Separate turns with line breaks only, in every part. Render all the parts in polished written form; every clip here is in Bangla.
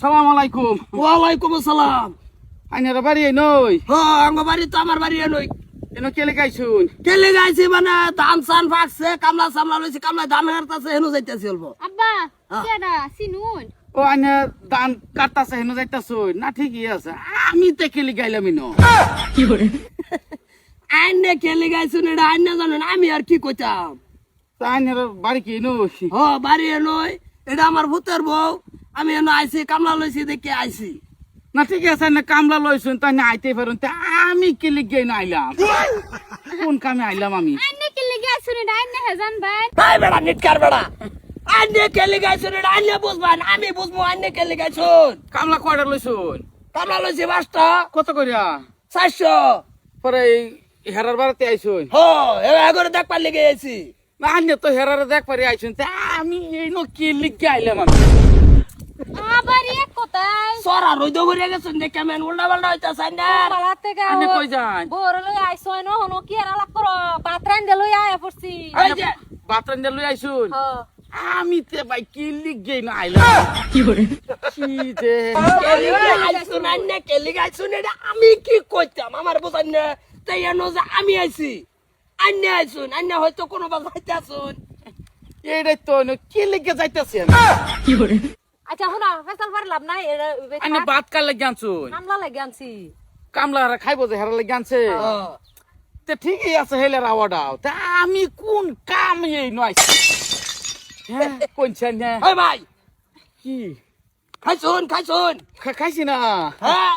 আসসালামু আলাইকুম।
ওয়ালাইকুম আসসালাম।
আইনার বাড়ি এই নই
হ্যাঁ আমার বাড়ি তো আমার বাড়ি নই।
এনো কেলে গাইছুন?
কেলে গাইছি মানে ধান সান ফাকছে, কামলা সামলা লইছি, কামলা ধান হারতাছে, হেনু যাইতাছি অল্প।
আব্বা
হ্যাঁ।
কেডা সিনুন
ও আইনা ধান কাটতাছে হেনো যাইতাছুন না? ঠিকই আছে, আমি তো কেলে গাইলাম ইনো।
আইনে কেলে গাইছুন এটা আইনে জানেন, আমি আর কি কইতাম।
তা আইনার বাড়ি কি নই?
হ বাড়ি নই, এটা আমার ভূতের বউ। আমি এনে আইছি, কামলা লইছি দেখে আইছি।
না ঠিক আছে, না কামলা লইছুন তাই না আইতে পারুন, তা আমি কেলে গাই না আইলাম? কোন কামে আইলাম আমি?
আইনে কি লাগি আসুন এটা আইনে হে জানবেন
ভাই বেড়া নিটকার বেড়া, আইনে কেলে গাইছুন এটা আইনে বুঝবেন, আমি বুঝবো আইনে কেলে গাইছুন।
কামলা কয়টা লইছুন?
কামলা লইছি 5টা।
কত করিয়া?
400।
পরে এই হেরার বাড়িতে আইছুন?
হ এবারে দেখবার লেগে আইছি।
না আইনে তো হেরারে দেখ পারি আইছুন, তা আমি এই নো কেলে গাইলাম আমি?
আবার এক কথাই
সরা রইদ ভরে গেছেন দেখে আমি উল্টা পাল্টা হইতাছে না।
বালাতে গা
আইনে কই যান?
বোর লই আইছয় ন হনো কি আর আলাপ করো পাত্রান দে লই আয়া পড়ছি
এই যে
বাতরান দিয়ে লই আইছুন?
হ
আমি তে ভাই কেলে গাই না আইলাম? কি যে
কেলি গাইছুন আন্নে কেলি গাইছুন এটা আমি কি কইতাম, আমার বুঝান না। তাই এনো যে আমি আইছি, আন্নে আইছুন, আন্নে হয়তো কোনো বাস হইতাছুন।
এইটাই তো কেলে গে যাইতাছি
আচ্ছা হুনা ফেসাল পার লাভ নাই
আমি বাত কার লাগি আনছুন?
আমলা লাগি আনছি
কামলা হারা খাইবো যে হারা লাগি আনছে? তে ঠিকই আছে হেলে রাওয়াটাও, তা আমি কোন কাম এই নয়? হ্যাঁ কোনছেন না?
ওই ভাই
কি
খাইছুন খাইছুন?
খাইছি না?
হ্যাঁ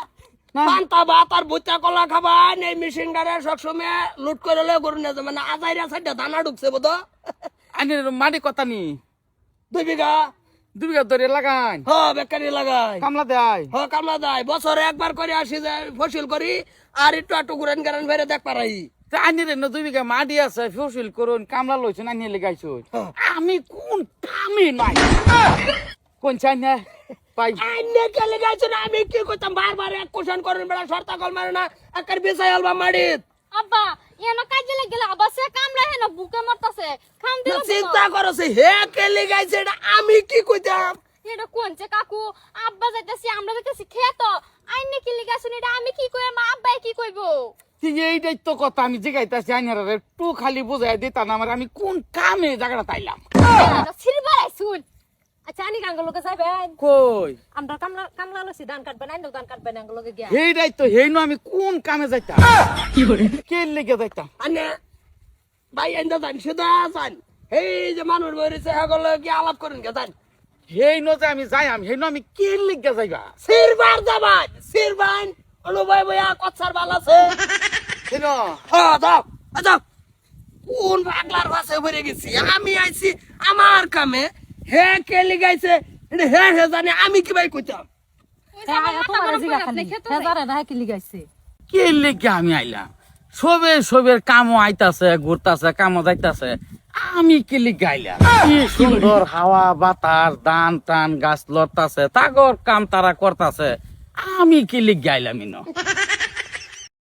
না।
পান্তা ভাত আর ভুট্টা কলা খাবান। এই মেশিন গাড়ি সবসময় লুট করে লয়ে গরু নিয়ে যাবে না। আজাইরা সাইডে দানা ঢুকছে বোধ।
আনি মাটি কথা নি
2 বিঘা।
2 বিঘা ধরে লাগান?
হ বেকারি লাগাই।
কামলা দেয়?
হ কামলা দেয়, বছরে একবার করে আসি যায় ফসল করি আর একটু একটু ঘুরেন গারান ফেরে দেখ পারাই।
তা আনি রে 2 বিঘা মাটি আছে, ফসল করুন, কামলা লইছুন, আনি লাগাইছুন।
হ্যাঁ।
আমি কোন কামে নাই? কোনছেন না ভাই?
আইনে কেলে গাইছো না, আমি কি করতাম? বারবার এক কোশ্চেন করেন বেড়া, শর্তা কল মারে না, একার বিছাই আলবা মারিত।
আব্বা এনো কাজে লাগি আব্বা সে কামলা হে না বুকে মারতাছে খাম দিল
চিন্তা করছে হে কেলে গাইছে এটা আমি কি কইতাম?
এটা কোনছে কাকু আব্বা যাইতাছি আমরা যাইতাছি খেত আইনে কি লাগি আসুন এটা আমি কি কই মা আব্বা কি কইবো
এইটাই তো কথা, আমি জিগাইতাছি আইনারে একটু খালি বুঝাই দিতা না আমার, আমি কোন কামে জায়গাটা তাইলাম?
সিলভার আইছুন আচ্ছা আনি গাঙ্গ লোকে যাইবেন
কই
আমরা কামলা কামলা লছি ধান কাটবেন আইনো ধান কাটবেন গাঙ্গ লোকে গিয়া
এইটাই তো, হেইনো আমি কোন কামে যাইতাম? কে লেগে যাইতাম?
আনে ভাই এন্দা জান সুদা জান, এই যে মানুষ বইছে হগল কি আলাপ করেন কে জান?
হেইনো যে আমি যাইম, হেইনো আমি কে লেগে যাইবা?
সিরবার জাবান সিরবান অনুভব বয়া কচ্ছার বাল আছে।
হেনো
হ্যাঁ যাও যাও, কোন পাগলার কাছে ভরে গেছি আমি? আইছি আমার কামে, হে কেলি গাইছে এটা হে হে জানে, আমি কি ভাই কইতাম?
কে লেগে আমি আইলাম? সবের কামও আইতাছে, ঘুরতাছে, কামও যাইতাছে, আমি কে লেগে আইলাম? কি সুন্দর হাওয়া বাতাস, ধান টান গাছ লড়তাছে, তাগর কাম তারা করতাছে, আমি কে লেগে আইলাম ইনো?